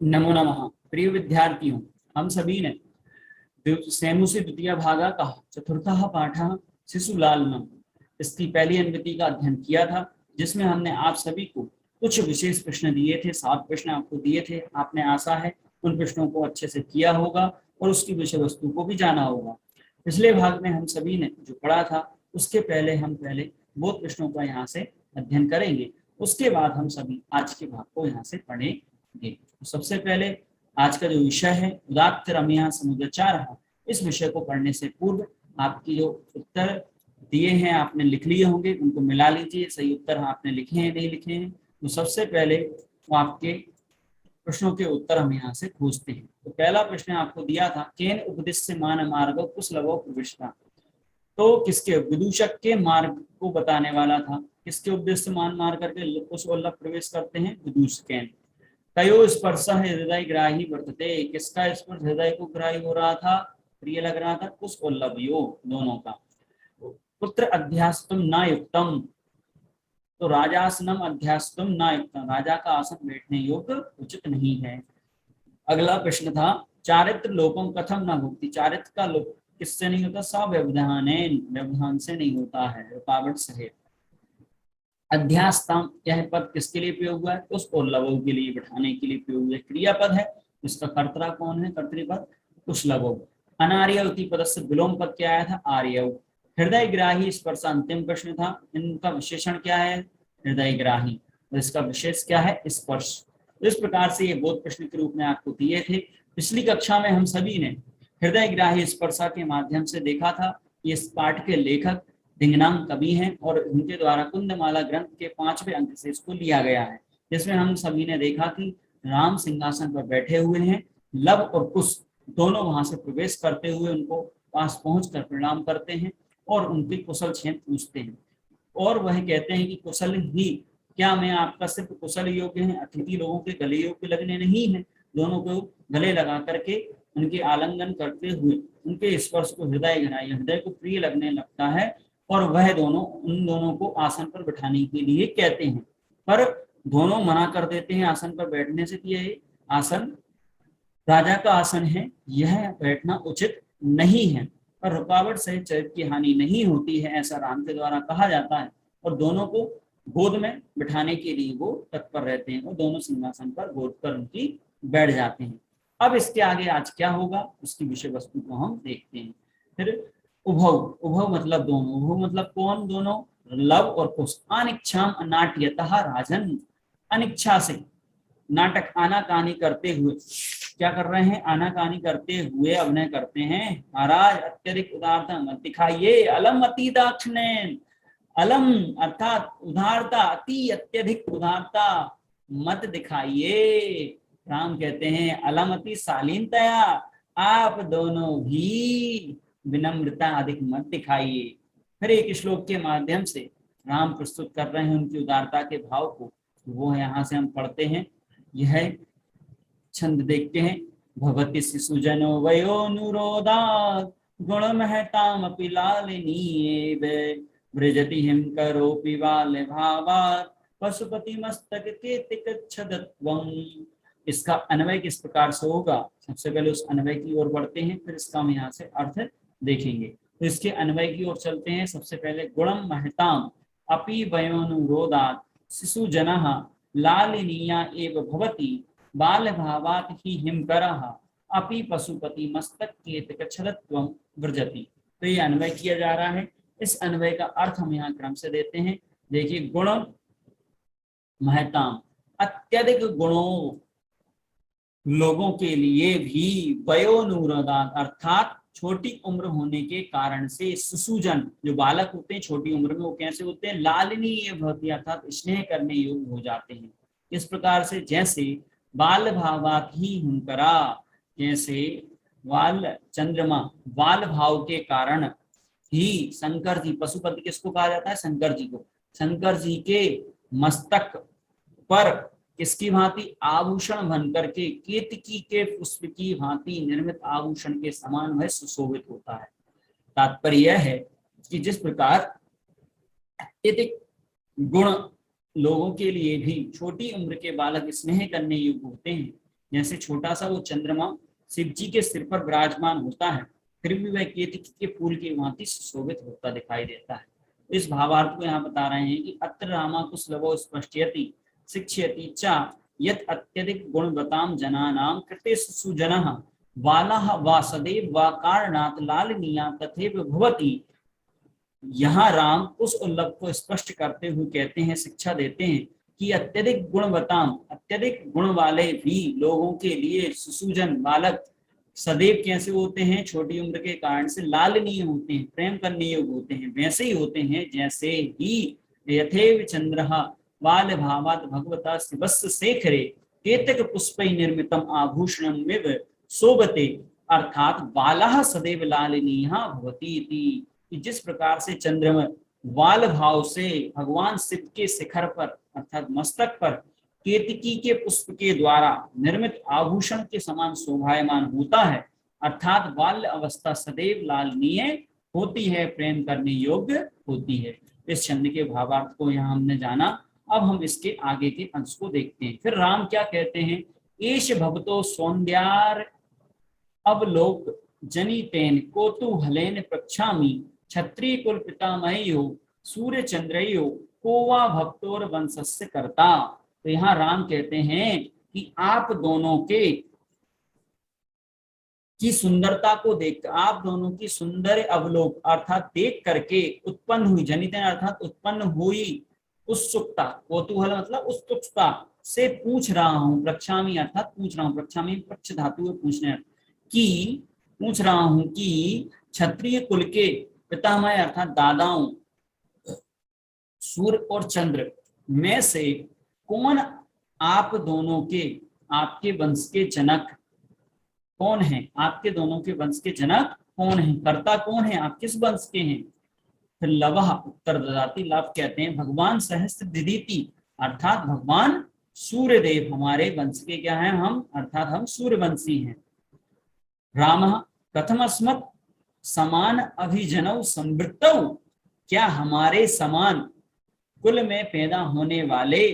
नमो नमः। प्रिय विद्यार्थियों, हम सभी ने सेमुसि द्वितीय भागा का चतुर्थः पाठः शिशुलालनम इसकी पहली अनुवृत्ति का अध्ययन किया था, जिसमें हमने आप सभी को कुछ विशेष प्रश्न दिए थे। 7 प्रश्न आपको दिए थे। आपने आशा है उन प्रश्नों को अच्छे से किया होगा और उसकी विषय वस्तु को भी जाना होगा। पिछले भाग में हम सभी ने जो पढ़ा था उसके पहले हम बोध प्रश्नों का यहाँ से अध्ययन करेंगे। उसके बाद हम सभी आज के भाग को यहाँ से पढ़ेंगे। तो सबसे पहले आज का जो विषय है उदात्त रमया समुद्रचारः, इस विषय को पढ़ने से पूर्व आपकी जो उत्तर दिए हैं आपने लिख लिए होंगे, उनको मिला लीजिए। सही उत्तर आपने लिखे हैं नहीं लिखे हैं, तो सबसे पहले वो आपके प्रश्नों के उत्तर हम यहाँ से खोजते हैं। तो पहला प्रश्न आपको दिया था, केन उपदिश्य मान मार्ग कुशलवो प्रविष्टा। तो किसके, विदूषक के मार्ग को बताने वाला था। किसके उपदेश मान मार करके कुशवल्लभ प्रवेश करते हैं, विदूषकेन। तयो स्पर्श हृदय ग्राही वर्तते, किसका स्पर्श हृदय को ग्राही हो रहा था, प्रिय लग रहा था, कुशवल्लभयो दोनों का। पुत्र अध्यास्तुम न युक्तम, तो राजासनम अध्यास्तुम न युक्तम, राजा का आसन बैठने योग्य उचित नहीं है। अगला प्रश्न था, चारित्र लोपम कथम न भुक्ति, चारित्र का लोप किससे नहीं होता, सव्यवधान, व्यवधान से नहीं होता है, रुकावट सहित। अध्यास्तम यह पद किसके लिए प्रयोग हुआ है, उस उल्लभों के लिए, बैठाने के लिए प्रयोग हुआ है। क्रियापद है, इसका कर्ता कौन है, कर्तृपद कुशलभो। अनार्यवती पद से विलोम पद क्या आया था, आर्यव। हृदय ग्राही स्पर्श अंतिम प्रश्न था, इनका विशेषण क्या है, हृदय ग्राही, और इसका विशेष क्या है, स्पर्श। इस प्रकार से ये बोध प्रश्न के रूप में आपको दिए थे। पिछली कक्षा में हम सभी ने हृदय ग्राही स्पर्शा के माध्यम से देखा था। इस पाठ के लेखक धिंगनाम कवि हैं और उनके द्वारा कुंदमाला ग्रंथ के 5वें अंक से इसको लिया गया है, जिसमें हम सभी ने देखा कि राम सिंहासन पर बैठे हुए हैं, लव और कुश दोनों वहां से प्रवेश करते हुए उनको पास पहुंचकर प्रणाम करते हैं और उनके कुशल क्षेम पूछते हैं। और वह कहते हैं कि कुशल ही, क्या मैं आपका सिर्फ कुशल योग्य है, अतिथि लोगों के गले योग्य लगने नहीं है। दोनों को गले लगा करके उनके आलिंगन करते हुए उनके स्पर्श को हृदय को प्रिय लगने लगता है, और वह दोनों उन दोनों को आसन पर बैठाने के लिए कहते हैं, पर दोनों मना कर देते हैं आसन पर बैठने से कि यह आसन राजा का आसन है, यह बैठना उचित नहीं है, पर रुकावट सहित चरित्र की हानि नहीं होती है, ऐसा राम के द्वारा कहा जाता है। और दोनों को गोद में बिठाने के लिए वो तत्पर रहते हैं और दोनों सिंहासन पर गोद कर उनकी बैठ जाते हैं। अब इसके आगे आज क्या होगा उसकी विषय वस्तु को हम देखते हैं। फिर उभव, उभव मतलब दोनों, उभव मतलब कौन, दोनों, लव और कुश। अनिच्छाम अनाट्यतः राजन, अनिच्छा से नाटक आनाकानी करते हुए, क्या कर रहे हैं, आनाकानी करते हुए अभिनय करते हैं। महाराज अत्यधिक उदारता मत दिखाइए, अलम अति दाक्षिण्येन, अलम अर्थात उदारता, अति अत्यधिक उदारता मत दिखाइए। राम कहते हैं अलम अति शालीनतया, आप दोनों भी विनम्रता अधिक मत दिखाइए। फिर एक श्लोक के माध्यम से राम प्रस्तुत कर रहे हैं उनकी उदारता के भाव को, वो यहाँ से हम पढ़ते हैं। यह छंद देखते हैं, भवति शिशुजनो वयोनुरोधात् गुणमहतामपि लालिनीयेव व्रजति हिम करोपि बाल्यभावात् पशुपति मस्तक केतिकच्छदत्वम्। इसका अन्वय किस प्रकार से होगा, सबसे पहले उस अन्वय की ओर बढ़ते हैं, फिर इसका हम यहाँ से अर्थ देखेंगे। तो इसके अन्वय की ओर चलते हैं। सबसे पहले गुणम महताम अपि वयोनुरोधात् शिशुजनः लालिनीया एव भवति बाल भावात् ही हिमकरः अपि पशुपति मस्तक केतकच्छदत्वं व्रजति। तो ये अन्वय किया जा रहा है। इस अन्वय का अर्थ हम यहाँ क्रम से देते हैं। देखिए, गुण महताम, अत्यधिक गुणों लोगों के लिए भी, वयोनुरोधात् अर्थात छोटी उम्र होने के कारण से, शिशुजन जो बालक होते हैं छोटी उम्र में, वो कैसे होते हैं, लालिनीय भवति अर्थात स्नेह करने योग्य हो जाते हैं। इस प्रकार से जैसे बाल भावात ही हुनकरा, जैसे बाल चंद्रमा बाल भाव के कारण ही शंकर जी, पशुपति किसको कहा जाता है, शंकर जी को, शंकर जी के मस्तक पर किसकी भांति, आभूषण बन करके केतकी के पुष्प की भांति निर्मित आभूषण के समान वह सुशोभित होता है। तात्पर्य यह है कि जिस प्रकार अत्यधिक गुण लोगों के लिए भी छोटी उम्र के बालक स्नेह करने योग्य होते हैं, जैसे छोटा सा वो चंद्रमा शिव जी के सिर पर विराजमान होता है, फिर भी वह केतकी के फूल की भांति सुशोभित होता दिखाई देता है। इस भावार्थ को यहाँ बता रहे हैं कि अत्र रामा कुशलभो स्पष्टयति शिक्षयति च यत् अत्यधिक गुणवतां जनानां कृते सुजनः बालः वा सदैव वा कारणात् लालनीया तथैव भवति। यहाँ राम उस उल्लभ को स्पष्ट करते हुए कहते हैं, शिक्षा देते हैं कि अत्यधिक गुणवताम, अत्यधिक गुण वाले भी लोगों के लिए सुसूजन बालक सदैव कैसे होते हैं, छोटी उम्र के कारण से लालनीय होते हैं, प्रेम करने योग्य होते हैं, वैसे ही होते हैं जैसे ही यथेव चंद्रः बाल भावात भगवता शिवस्य शेखरे केतक पुष्पै निर्मितम आभूषणमिव शोभते, अर्थात बालः सदैव लालनीयः भवति इति। कि जिस प्रकार से चंद्रमा बाल भाव से भगवान शिव के शिखर पर अर्थात मस्तक पर केतकी के पुष्प के द्वारा निर्मित आभूषण के समान शोभायमान होता है, अर्थात बाल्य अवस्था सदैव लालनीय होती है, प्रेम करने योग्य होती है। इस छंद के भावार्थ को यहाँ हमने जाना। अब हम इसके आगे के अंश को देखते हैं। फिर राम क्या कहते हैं, एष भवतो सौंद्यार अवलोक जनितेन कौतूहलेन प्रक्षामि क्षत्रिय कुल पितामहयो सूर्य चंद्रयो कोवा भक्तोर वंशस्य कर्ता। तो यहाँ राम कहते हैं कि आप दोनों के की सुंदरता को देख, आप दोनों की सुंदर अवलोक अर्थात देख करके उत्पन्न हुई, जनित अर्थात उत्पन्न हुई उत्सुकता, कौतूहल मतलब उत्सुकता से पूछ रहा हूँ, प्रक्षामी अर्थात पूछ रहा हूँ, प्रक्षामी पक्ष धातु है पूछने की, पूछ रहा हूँ कि क्षत्रिय कुल के पितामह अर्थात दादाओं सूर्य और चंद्र में से कौन आप दोनों के, आपके वंश के जनक कौन है, आपके दोनों के वंश के जनक कौन है, कर्ता कौन है, आप किस वंश के हैं। फिर लवह उत्तर ददाति, लाभ कहते हैं भगवान सहस्त्र दिदीति अर्थात भगवान सूर्य देव हमारे वंश के क्या हैं, हम अर्थात हम सूर्यवंशी हैं। राम कथमस्मत् समान अभिजनौ संवृत्तौ, क्या हमारे समान कुल में पैदा होने वाले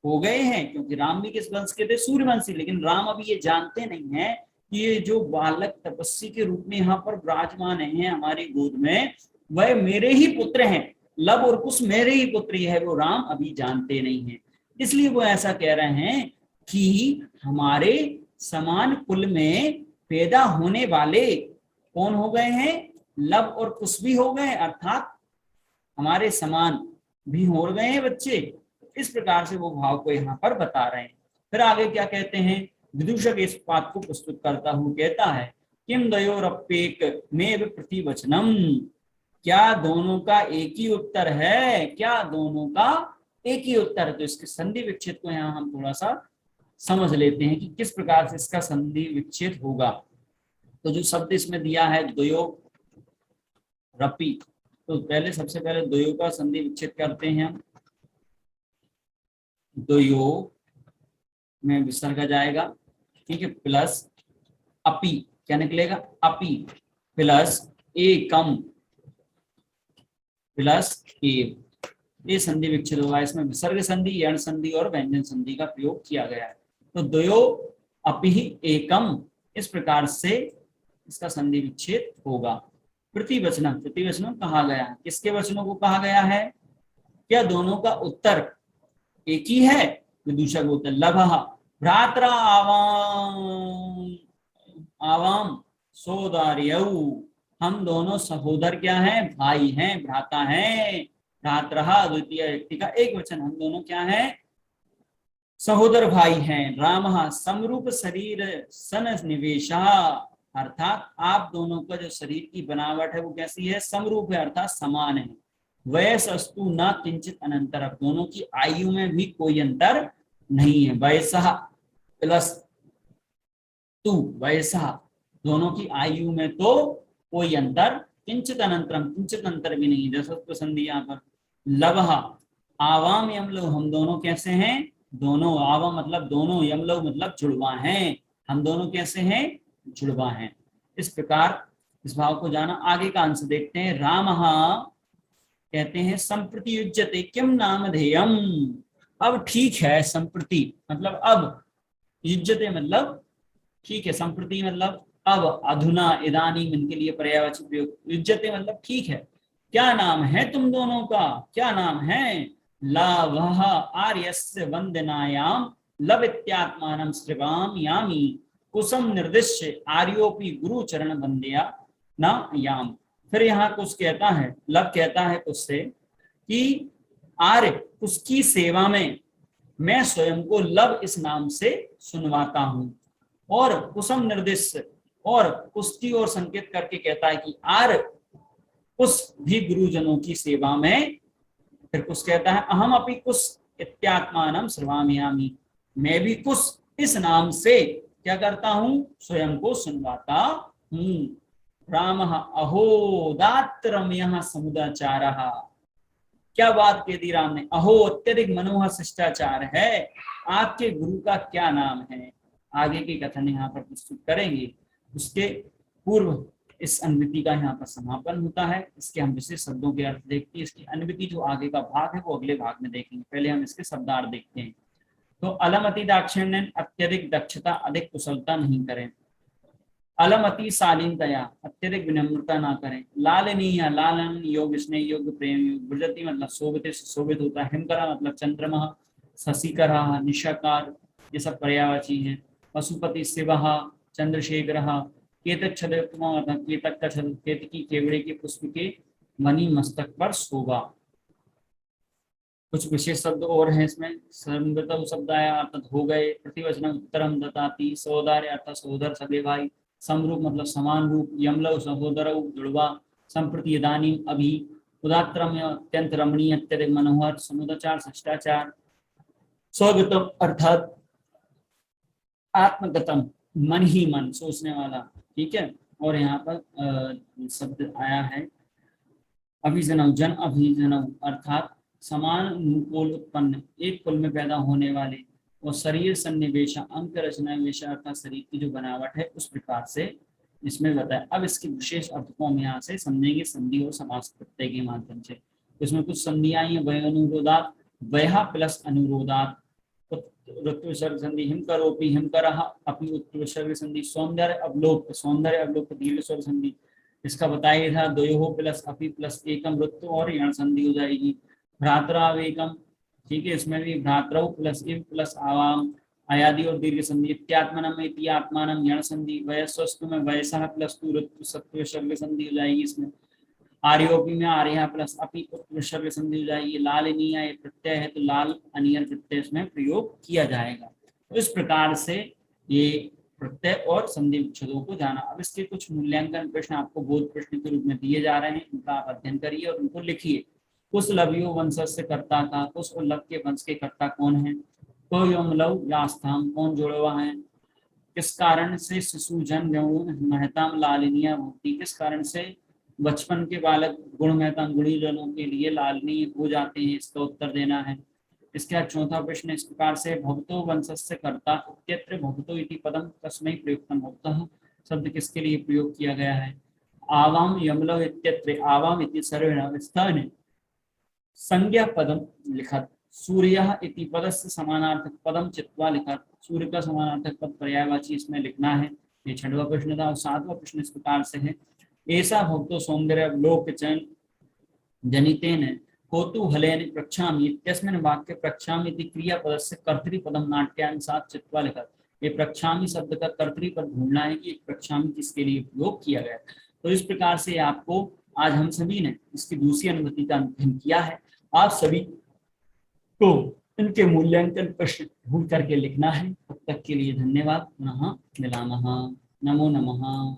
हो गए हैं, क्योंकि राम भी किस वंश के थे, सूर्यवंशी। लेकिन राम अभी ये जानते नहीं है कि ये जो बालक तपस्वी के रूप में यहाँ पर विराजमान है हमारी गोद में, वह मेरे ही पुत्र हैं, लब और कुश मेरे ही पुत्र है, वो राम अभी जानते नहीं है। इसलिए वो ऐसा कह रहे हैं कि हमारे समान कुल में पैदा होने वाले कौन हो गए हैं, लब और कुश भी हो गए, अर्थात हमारे समान भी हो गए हैं बच्चे। इस प्रकार से वो भाव को यहाँ पर बता रहे हैं। फिर आगे क्या कहते हैं, विदूषक इस बात को प्रस्तुत करता हुआ कहता है, किम द्वयोरप्येक मेव प्रतिवचनम, क्या दोनों का एक ही उत्तर है, क्या दोनों का एक ही उत्तर है। तो इसके संधि विच्छेद को यहाँ हम थोड़ा सा समझ लेते हैं कि किस प्रकार से इसका संधि विच्छेद होगा। तो जो शब्द इसमें दिया है द्वयो रपी, तो पहले सबसे पहले द्वयो का संधि विच्छेद करते हैं हम। द्वयो में विसर्ग जाएगा, ठीक है, प्लस अपी, क्या निकलेगा, अपी प्लस एकम प्लस एव, ये संधि विच्छेद होगा। इसमें विसर्ग संधि, यण संधि और व्यंजन संधि का प्रयोग किया गया है। तो द्वयो अपि एकम, इस प्रकार से इसका संधि विच्छेद होगा। प्रतिवचनम, प्रतिवचनम कहा गया है, किसके वचनों को कहा गया है, क्या दोनों का उत्तर एक ही है। विदूषक बोलते लभः भ्रात्रा आवाम सोदार्यौ, हम दोनों सहोदर क्या हैं, भाई हैं, भ्राता हैं। भ्रातरः द्वितीय व्यक्ति का एक वचन, हम दोनों क्या हैं, सहोदर भाई हैं। रामः समरूप शरीर सन निवेशः, अर्थात आप दोनों का जो शरीर की बनावट है वो कैसी है, समरूप है अर्थात समान है। वयसस्तु न किंचित अनंतर, दोनों की आयु में भी कोई अंतर नहीं है। वयसः प्लस तु, वयसः दोनों की आयु में तो कोई अंतर, किंचित अनंतरम, किंचित अंतर भी नहीं। जैसा संधि यहाँ पर लवः आवाम यमलव, हम दोनों कैसे हैं, दोनों, आवाम मतलब दोनों, यमलव मतलब जुड़वा हैं, हम दोनों कैसे हैं, जुड़वा हैं। इस प्रकार इस भाव को जाना। आगे का अंश देखते हैं। रामः कहते हैं संप्रति युज्यते किम नामधेयम, अब ठीक है, संप्रति मतलब अब, युज्यते मतलब ठीक है, संप्रति मतलब अब, अधुना, इदानीम इनके लिए पर्यायवाची प्रयोग, युज्यते मतलब ठीक है। क्या नाम है तुम दोनों का, क्या नाम है? लाभः आर्यस्य वंदनायाम लवित्यात्मानं श्रिवाम यामी कुसुम निर्दिश्य आर्योपि गुरु चरण वंदया न याम। फिर यहाँ कुछ कहता है, लब कहता है कुछ से कि आर्य उसकी सेवा में मैं स्वयं को लब इस नाम से सुनवाता हूं, और कुसुम निर्दिश्य और उसकी ओर संकेत करके कहता है कि आर्य उस भी गुरुजनों की सेवा में। फिर कुछ कहता है अहम अपि कुश इत्यात्मानं श्रवामयामि, मैं भी कुश इस नाम से क्या करता हूं, स्वयं को सुनवाता हूं। रामः अहोदात्रम्यः समुदाचारः, क्या बात कह दी राम ने, अहो अत्यधिक मनोहर शिष्टाचार है, आपके गुरु का क्या नाम है? आगे के कथन यहाँ पर प्रस्तुत करेंगे। उसके पूर्व इस अनुवृत्ति का यहाँ पर समापन होता है। इसके हम विशेष शब्दों के अर्थ देखते हैं। इसकी अनुवृत्ति जो आगे का भाग है वो अगले भाग में देखेंगे, पहले हम इसके शब्दार्थ देखते हैं। तो अलम अति दाक्षिण्यन, अत्यधिक दक्षता, अधिक कुशलता नहीं करें। अलम अति शालीनतया, अत्यधिक विनम्रता ना करें। लालनीय, लालन योग, स्नेह योग, प्रेम योग। ब्रजति मतलब शोभित, सुशोभित होता है। हिमकरा मतलब चंद्रमा, शशिकरा, निशाकार, ये सब पर्यायवाची है। पशुपति शिवः, चंद्रशेखरः। केतक केतक का छद, केतकी केवड़े के पुष्प के मणि मस्तक पर शोभा। कुछ विशेष शब्द और हैं इसमें। संगतम शब्द आया अर्थात हो गए। प्रतिवचन उत्तरम दताति। सहोदर अर्थात सहोदर सगे भाई। समरूप मतलब समान रूप। यमलव सहोदरौ जुड़वा। संप्रति इदानीम अभी। उदात्तरम अत्यंत रमणीय, अत्यधिक मनोहर। समुदाचार शिष्टाचार। स्वगतम अर्थात आत्मगतम, मन ही मन, सोचने वाला, ठीक है। और यहाँ पर शब्द आया है अभिजनव, जन अभिजनव अर्थात समान कुल उत्पन्न, एक कुल में पैदा होने वाले। और शरीर सन्निवेश, अंक रचना वेशा अर्थात शरीर की जो बनावट है उस प्रकार से इसमें बताया। अब इसके विशेष अर्थ को हम यहाँ से समझेंगे संधि और समास प्रत्यय के माध्यम से। इसमें कुछ संधियां हैं। वय अनुरोधात, वयः प्लस अनुरोधात। उत्तरविसर्ग संधि हिम करोपि, हिम करः अपि उत्तरविसर्ग संधि। सौंदर्य अवलोक, सौंदर्य अवलोक दीर्घ स्वर संधि। इसका बताया था द्वयोः प्लस अपि प्लस एकम ऋतु और यण संधि हो जाएगी। भ्रातरावेकम, ठीक है, इसमें भी भ्रातरौ प्लस इव प्लस आवाम, आयादि और दीर्घ संधि। इत्यात्मनम इति आत्मानम यण संधि। वयस्वस्तु में वयसः प्लस तु ऋतु सत्वविसर्ग संधि हो जाएगी इसमें। आर्योपी में आर्य प्लस अपि विसर्ग संधि हो जाएगी। लालनीय ये प्रत्यय है तो लाल अनियर प्रत्यय इसमें प्रयोग किया जाएगा। तो इस प्रकार से ये प्रत्यय और संधि विच्छेदों को जाना। अब इसके कुछ मूल्यांकन प्रश्न आपको बोध प्रश्न के रूप में दिए जा रहे हैं, उनका आप अध्ययन करिए और उनको लिखिए। कुछ लवियो वंशज से कर्ता का, कुछ और लव के वंश के कर्ता कौन है। तो यम लव या स्थान कौन जोड़ा हुआ है। किस कारण से शिशु जन महताम लालिनिया भूति, किस कारण से बचपन के बालक गुण महता गुणी जनों के लिए लालनीय हो जाते हैं, इसका उत्तर देना है। इसके बाद चौथा प्रश्न इस प्रकार से भवतो वंशस्य कर्ता इत्यत्र भवतो इति पदम तस्मै प्रयुक्तम भवतः शब्द किसके लिए प्रयोग किया गया है। आवाम यमलव इत्यत्र आवाम इति सर्वेण स्थाने संज्ञा पदम लिखत। सूर्य इति पदस्य समानार्थक पदम चित्वा लिखत। सूर्य का समानार्थक पद पर्यायवाची इसमें लिखना है। ये छठवां प्रश्न था। और सातवां प्रश्न इस प्रकार से है ऐसा भक्तो सौंदर्य लोकचन जनितेन होतु हलेन प्रक्षामि इत्यस्मिन् वाक्य प्रक्षामि इति क्रियापदस्य कर्तृपदम नाट्यानुसार चित्वा लिखत। ये प्रक्षामि शब्द का कर्तृपद ढूंढना है कि प्रक्षामि किसके लिए प्रयोग किया गया। तो इस प्रकार से आपको आज हम सभी ने इसकी दूसरी अनुवृत्ति का अध्ययन किया है। आप सभी को इनके मूल्यांकन प्रश्न ढूंढ करके लिखना है। तब तक के लिए धन्यवाद। पुनः मिलामः। नमो नमः।